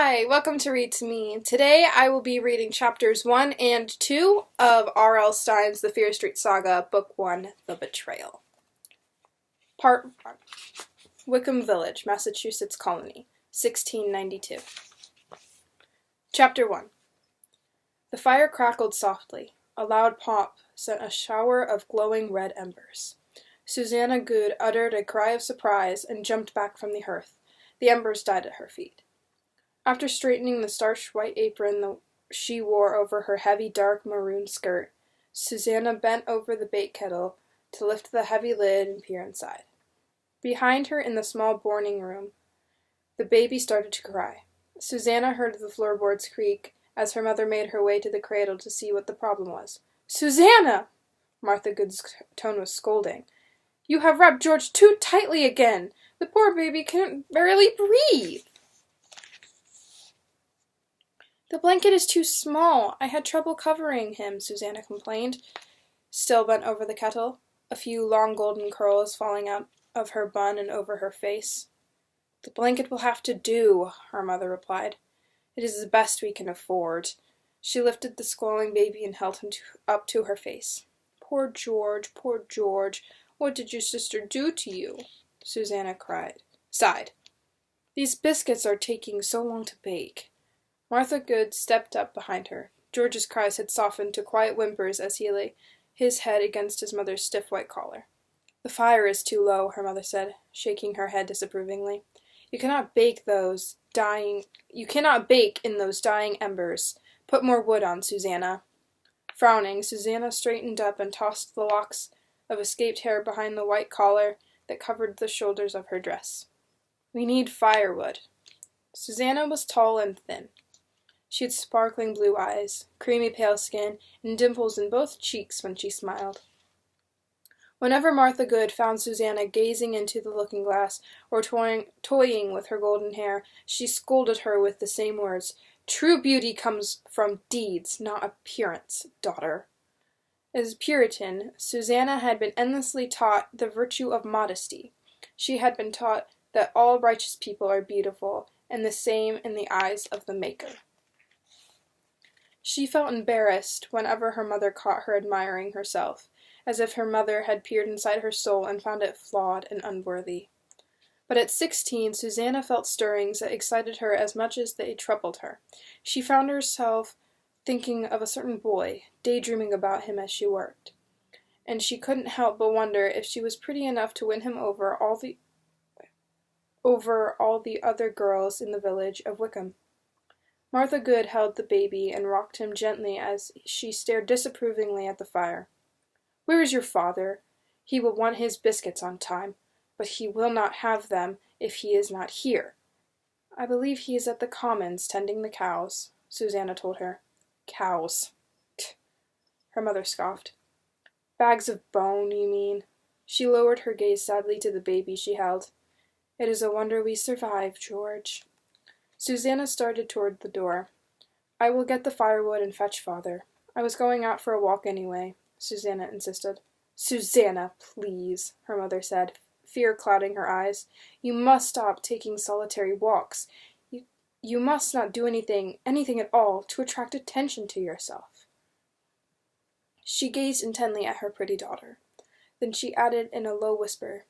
Hi, welcome to Read to Me. Today I will be reading chapters 1 and 2 of R.L. Stine's The Fear Street Saga, Book 1, The Betrayal. Part 1. Wickham Village, Massachusetts Colony, 1692. Chapter 1. The fire crackled softly. A loud pop sent a shower of glowing red embers. Susanna Good uttered a cry of surprise and jumped back from the hearth. The embers died at her feet. After straightening the starched white apron she wore over her heavy dark maroon skirt, Susanna bent over the bake kettle to lift the heavy lid and peer inside. Behind her in the small boarding room, the baby started to cry. Susanna heard the floorboards creak as her mother made her way to the cradle to see what the problem was. "Susanna!" Martha Good's tone was scolding. "You have wrapped George too tightly again. The poor baby can barely breathe." "The blanket is too small. I had trouble covering him," Susanna complained, still bent over the kettle, a few long golden curls falling out of her bun and over her face. "The blanket will have to do," her mother replied. "It is the best we can afford." She lifted the squalling baby and held him up to her face. Poor George, what did your sister do to you?" Susanna sighed. "These biscuits are taking so long to bake." Martha Good stepped up behind her. George's cries had softened to quiet whimpers as he lay his head against his mother's stiff white collar. "The fire is too low," her mother said, shaking her head disapprovingly. You cannot bake in those dying embers. Put more wood on, Susanna." Frowning, Susanna straightened up and tossed the locks of escaped hair behind the white collar that covered the shoulders of her dress. "We need firewood." Susanna was tall and thin. She had sparkling blue eyes, creamy pale skin, and dimples in both cheeks when she smiled. Whenever Martha Good found Susanna gazing into the looking-glass or toying with her golden hair, she scolded her with the same words. "True beauty comes from deeds, not appearance, daughter." As Puritan, Susanna had been endlessly taught the virtue of modesty. She had been taught that all righteous people are beautiful, and the same in the eyes of the Maker. She felt embarrassed whenever her mother caught her admiring herself, as if her mother had peered inside her soul and found it flawed and unworthy. But at 16, Susanna felt stirrings that excited her as much as they troubled her. She found herself thinking of a certain boy, daydreaming about him as she worked. And she couldn't help but wonder if she was pretty enough to win him over all the other girls in the village of Wickham. Martha Good held the baby and rocked him gently as she stared disapprovingly at the fire. "Where is your father? He will want his biscuits on time, but he will not have them if he is not here." "I believe he is at the Commons tending the cows," Susanna told her. "Cows," her mother scoffed. "Bags of bone, you mean." She lowered her gaze sadly to the baby she held. "It is a wonder we survived, George." Susanna started toward the door. "I will get the firewood and fetch father. I was going out for a walk anyway," Susanna insisted. "Susanna, please," her mother said, fear clouding her eyes. "You must stop taking solitary walks. You must not do anything at all, to attract attention to yourself." She gazed intently at her pretty daughter. Then she added in a low whisper,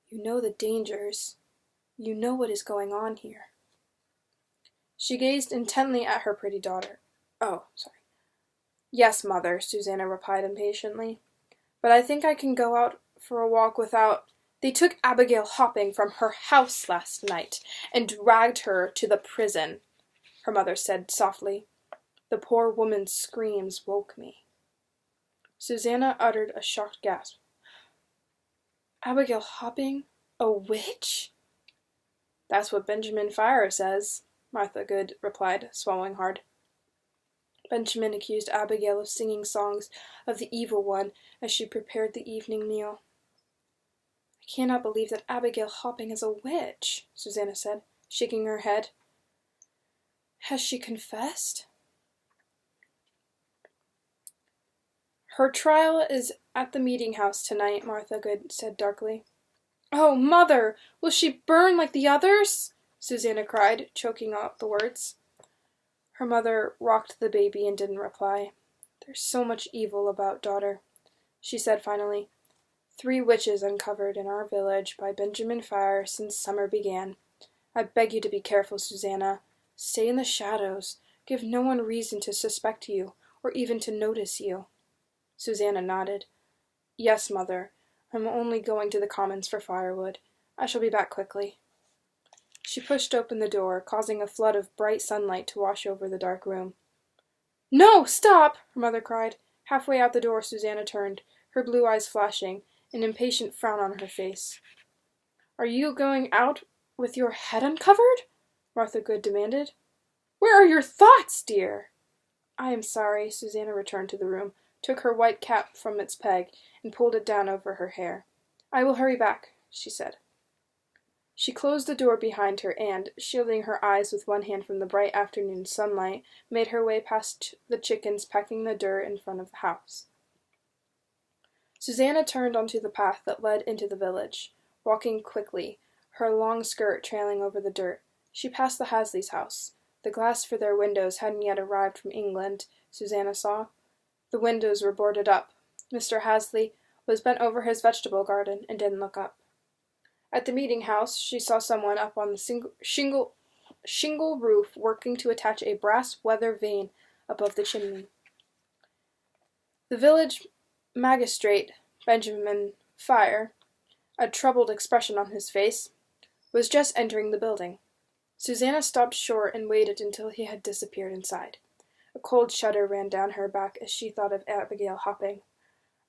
"You know the dangers. You know what is going on here." She gazed intently at her pretty daughter. "Oh, sorry." "Yes, mother," Susanna replied impatiently. "But I think I can go out for a walk without—" "They took Abigail Hopping from her house last night and dragged her to the prison," her mother said softly. "The poor woman's screams woke me." Susanna uttered a shocked gasp. "Abigail Hopping? A witch?" "That's what Benjamin Fire says," Martha Good replied, swallowing hard. "Benjamin accused Abigail of singing songs of the evil one as she prepared the evening meal." "I cannot believe that Abigail Hopping is a witch," Susanna said, shaking her head. "Has she confessed?" "Her trial is at the meeting house tonight," Martha Good said darkly. "Oh, Mother! Will she burn like the others?" Susanna cried, choking out the words. Her mother rocked the baby and didn't reply. There's so much evil about, daughter, she said finally. 3 witches uncovered in our village by Benjamin Fire since summer began. I beg you to be careful, Susanna. Stay in the shadows. Give no one reason to suspect you, or even to notice you. Susanna nodded. Yes, mother. I'm only going to the commons for firewood. I shall be back quickly. She pushed open the door, causing a flood of bright sunlight to wash over the dark room. No, stop! Her mother cried. Halfway out the door, Susanna turned, her blue eyes flashing, an impatient frown on her face. Are you going out with your head uncovered? Martha Good demanded. Where are your thoughts, dear? I am sorry. Susanna returned to the room, took her white cap from its peg, and pulled it down over her hair. I will hurry back, she said. She closed the door behind her and, shielding her eyes with one hand from the bright afternoon sunlight, made her way past the chickens pecking the dirt in front of the house. Susanna turned onto the path that led into the village, walking quickly, her long skirt trailing over the dirt. She passed the Hasleys' house. The glass for their windows hadn't yet arrived from England, Susanna saw. The windows were boarded up. Mr. Hasley was bent over his vegetable garden and didn't look up. At the meeting house, she saw someone up on the shingle roof working to attach a brass weather vane above the chimney. The village magistrate, Benjamin Fire, a troubled expression on his face, was just entering the building. Susanna stopped short and waited until he had disappeared inside. A cold shudder ran down her back as she thought of Abigail Hopping.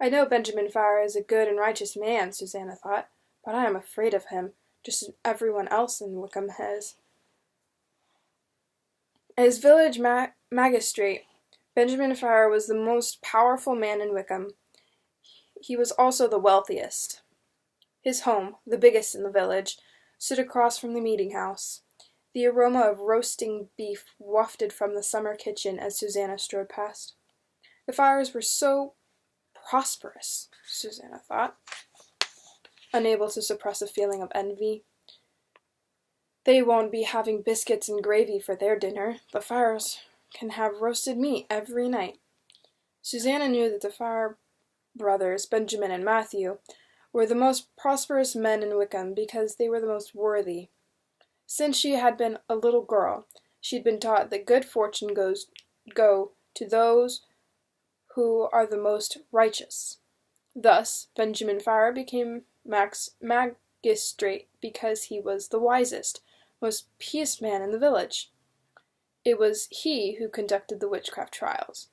I know Benjamin Fire is a good and righteous man, Susanna thought, but I am afraid of him, just as everyone else in Wickham is. As village magistrate, Benjamin Fire was the most powerful man in Wickham. He was also the wealthiest. His home, the biggest in the village, stood across from the meeting house. The aroma of roasting beef wafted from the summer kitchen as Susanna strode past. The Fires were so prosperous, Susanna thought, unable to suppress a feeling of envy. They won't be having biscuits and gravy for their dinner. The Fires can have roasted meat every night. Susanna knew that the Fire brothers, Benjamin and Matthew, were the most prosperous men in Wickham because they were the most worthy. Since she had been a little girl, she had been taught that good fortune go to those who are the most righteous. Thus, Benjamin Fire became magistrate because he was the wisest, most pious man in the village. It was he who conducted the witchcraft trials,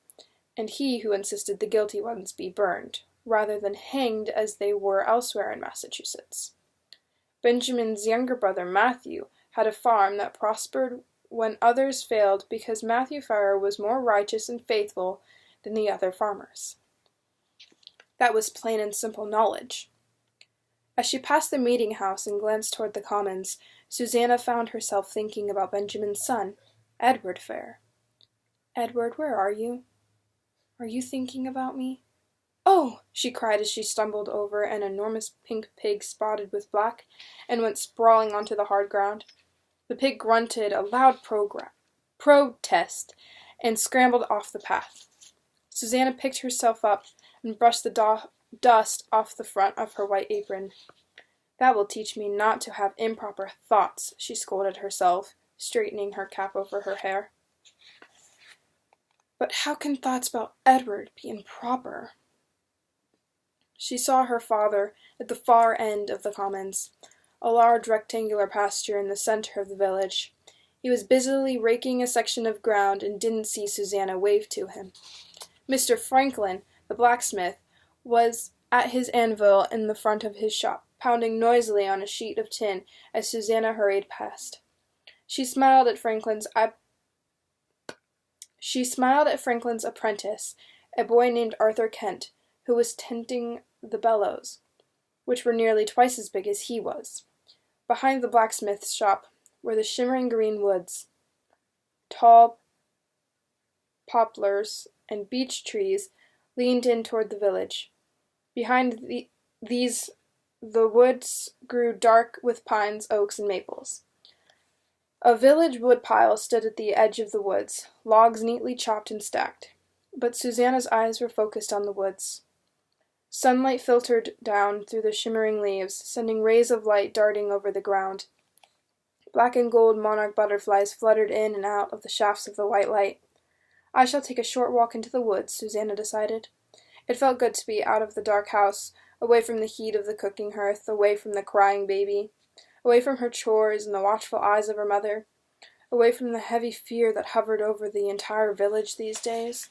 and he who insisted the guilty ones be burned, rather than hanged as they were elsewhere in Massachusetts. Benjamin's younger brother, Matthew, had a farm that prospered when others failed because Matthew Fire was more righteous and faithful than the other farmers. That was plain and simple knowledge. As she passed the meeting house and glanced toward the commons, Susanna found herself thinking about Benjamin's son, Edward Fire. Edward, where are you? Are you thinking about me? Oh! She cried as she stumbled over an enormous pink pig spotted with black and went sprawling onto the hard ground. The pig grunted a loud protest and scrambled off the path. Susanna picked herself up and brushed the dust off the front of her white apron. That will teach me not to have improper thoughts, she scolded herself, straightening her cap over her hair. But how can thoughts about Edward be improper? She saw her father at the far end of the commons, a large rectangular pasture in the center of the village. He was busily raking a section of ground and didn't see Susanna wave to him. Mr. Franklin, the blacksmith, was at his anvil in the front of his shop, pounding noisily on a sheet of tin as Susanna hurried past. She smiled at Franklin's apprentice, a boy named Arthur Kent, who was tending the bellows, which were nearly twice as big as he was. Behind the blacksmith's shop were the shimmering green woods. Tall poplars and beech trees leaned in toward the village. Behind these, the woods grew dark with pines, oaks, and maples. A village woodpile stood at the edge of the woods, logs neatly chopped and stacked. But Susanna's eyes were focused on the woods. Sunlight filtered down through the shimmering leaves, sending rays of light darting over the ground. Black and gold monarch butterflies fluttered in and out of the shafts of the white light. I shall take a short walk into the woods, Susanna decided. It felt good to be out of the dark house, away from the heat of the cooking hearth, away from the crying baby, away from her chores and the watchful eyes of her mother, away from the heavy fear that hovered over the entire village these days.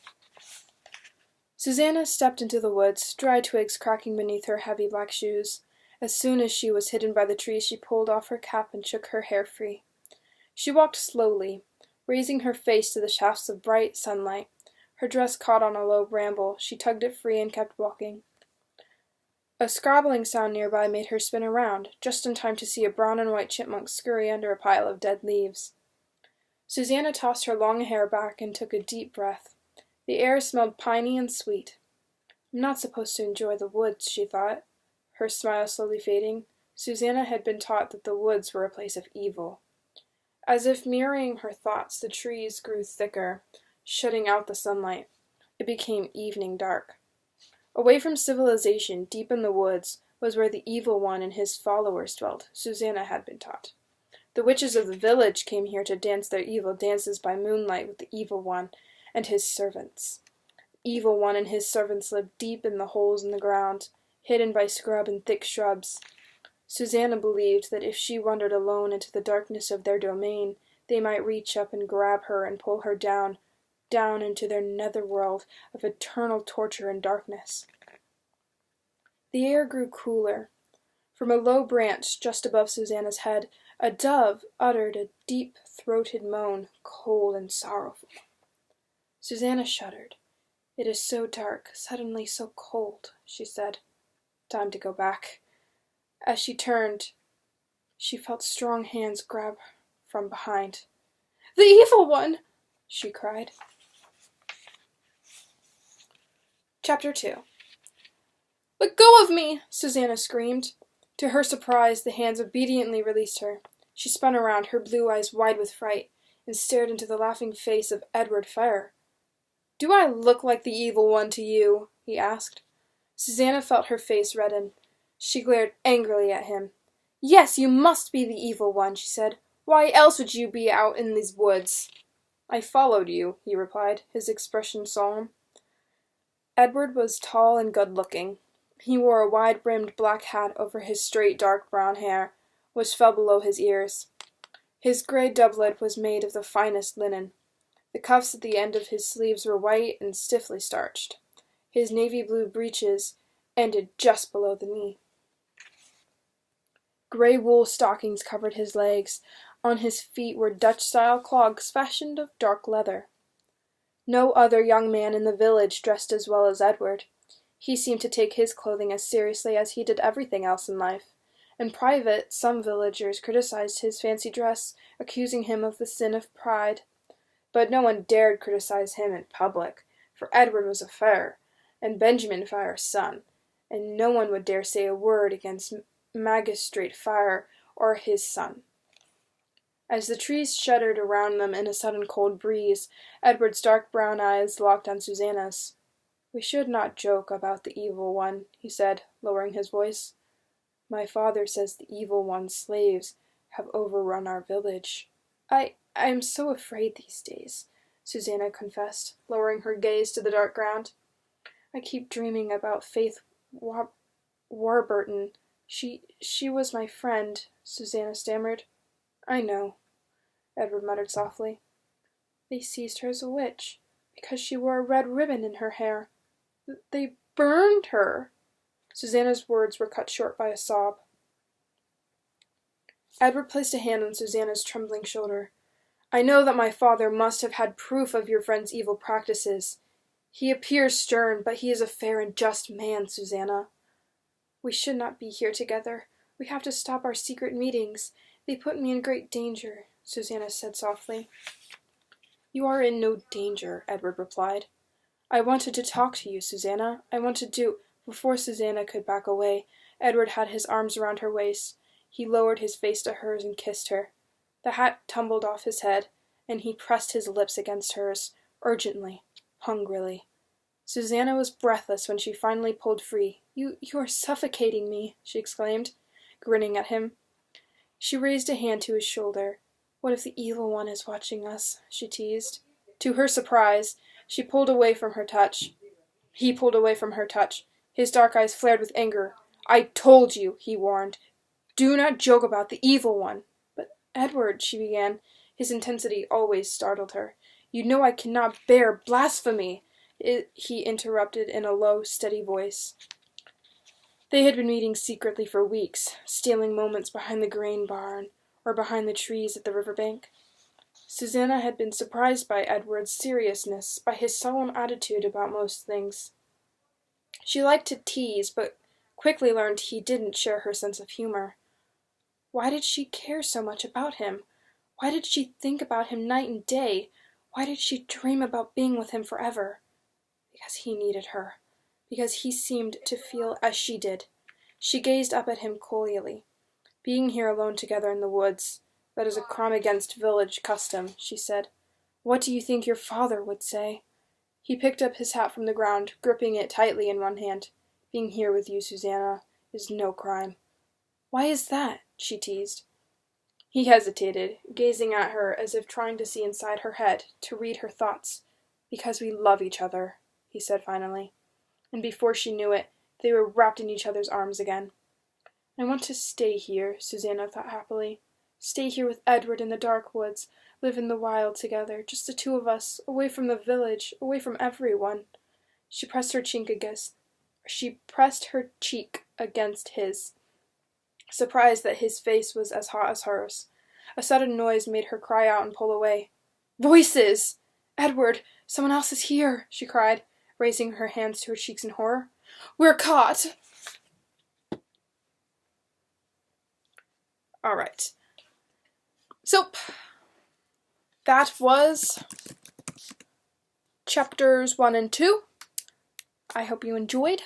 Susanna stepped into the woods, dry twigs cracking beneath her heavy black shoes. As soon as she was hidden by the trees, she pulled off her cap and shook her hair free. She walked slowly, raising her face to the shafts of bright sunlight. Her dress caught on a low bramble. She tugged it free and kept walking. A scrabbling sound nearby made her spin around, just in time to see a brown and white chipmunk scurry under a pile of dead leaves. Susanna tossed her long hair back and took a deep breath. The air smelled piney and sweet. I'm not supposed to enjoy the woods, she thought, her smile slowly fading. Susanna had been taught that the woods were a place of evil. As if mirroring her thoughts, the trees grew thicker, shutting out the sunlight. It became evening dark. Away from civilization, deep in the woods, was where the evil one and his followers dwelt, Susanna had been taught. The witches of the village came here to dance their evil dances by moonlight with the evil one and his servants. The evil one and his servants lived deep in the holes in the ground, hidden by scrub and thick shrubs. Susanna believed that if she wandered alone into the darkness of their domain, they might reach up and grab her and pull her down into their netherworld of eternal torture and darkness. The air grew cooler. From a low branch just above Susanna's head, a dove uttered a deep-throated moan, cold and sorrowful. Susanna shuddered. It is so dark, suddenly so cold, she said. Time to go back. As she turned, she felt strong hands grab from behind. The evil one! She cried. Chapter 2. Let go of me! Susanna screamed. To her surprise, the hands obediently released her. She spun around, her blue eyes wide with fright, and stared into the laughing face of Edward Ferrer. Do I look like the evil one to you? He asked. Susanna felt her face redden. She glared angrily at him. Yes, you must be the evil one, she said. Why else would you be out in these woods? I followed you, he replied, his expression solemn. Edward was tall and good-looking. He wore a wide-brimmed black hat over his straight dark brown hair, which fell below his ears. His grey doublet was made of the finest linen. The cuffs at the end of his sleeves were white and stiffly starched. His navy-blue breeches ended just below the knee. Grey wool stockings covered his legs. On his feet were Dutch-style clogs fashioned of dark leather. No other young man in the village dressed as well as Edward. He seemed to take his clothing as seriously as he did everything else in life. In private, some villagers criticized his fancy dress, accusing him of the sin of pride. But no one dared criticize him in public, for Edward was a Ferrer, and Benjamin Ferrer's son, and no one would dare say a word against Magistrate Ferrer or his son. As the trees shuddered around them in a sudden cold breeze, Edward's dark brown eyes locked on Susanna's. We should not joke about the evil one, he said, lowering his voice. My father says the evil one's slaves have overrun our village. I am so afraid these days, Susanna confessed, lowering her gaze to the dark ground. I keep dreaming about Faith Warburton. She was my friend, Susanna stammered. I know, Edward muttered softly. They seized her as a witch, because she wore a red ribbon in her hair. They burned her. Susanna's words were cut short by a sob. Edward placed a hand on Susanna's trembling shoulder. I know that my father must have had proof of your friend's evil practices. He appears stern, but he is a fair and just man, Susanna. We should not be here together. We have to stop our secret meetings. They put me in great danger, Susanna said softly. You are in no danger, Edward replied. I wanted to talk to you, Susanna. I wanted to... Before Susanna could back away, Edward had his arms around her waist. He lowered his face to hers and kissed her. The hat tumbled off his head, and he pressed his lips against hers, urgently, hungrily. Susanna was breathless when she finally pulled free. You are suffocating me," she exclaimed, grinning at him. She raised a hand to his shoulder. "What if the evil one is watching us?" she teased. To her surprise, he pulled away from her touch. His dark eyes flared with anger. "I told you," he warned. "Do not joke about the evil one." "But, Edward," she began. His intensity always startled her. "You know I cannot bear blasphemy," he interrupted in a low, steady voice. They had been meeting secretly for weeks, stealing moments behind the grain barn or behind the trees at the river bank. Susanna had been surprised by Edward's seriousness, by his solemn attitude about most things. She liked to tease, but quickly learned he didn't share her sense of humor. Why did she care so much about him? Why did she think about him night and day? Why did she dream about being with him forever? Because he needed her. Because he seemed to feel as she did. She gazed up at him coyly. "Being here alone together in the woods, that is a crime against village custom," she said. "What do you think your father would say?" He picked up his hat from the ground, gripping it tightly in one hand. "Being here with you, Susanna, is no crime." "Why is that?" she teased. He hesitated, gazing at her as if trying to see inside her head, to read her thoughts. "Because we love each other," he said finally. And before she knew it, they were wrapped in each other's arms again. "I want to stay here," Susanna thought happily. "Stay here with Edward in the dark woods, live in the wild together, just the two of us, away from the village, away from everyone." She pressed her cheek against his, surprised that his face was as hot as hers. A sudden noise made her cry out and pull away. "Voices! Edward, someone else is here!" she cried, raising her hands to her cheeks in horror. "We're caught!" Alright. So, that was chapters 1 and 2. I hope you enjoyed.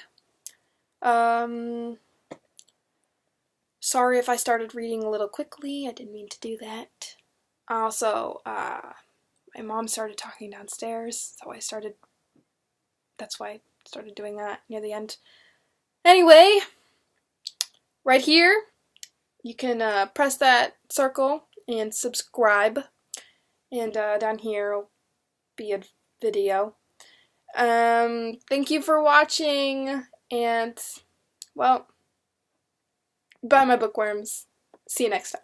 Sorry if I started reading a little quickly. I didn't mean to do that. Also, my mom started talking downstairs, so that's why I started doing that near the end. Anyway, right here, you can press that circle and subscribe, and down here will be a video. Thank you for watching, and, well, bye my bookworms. See you next time.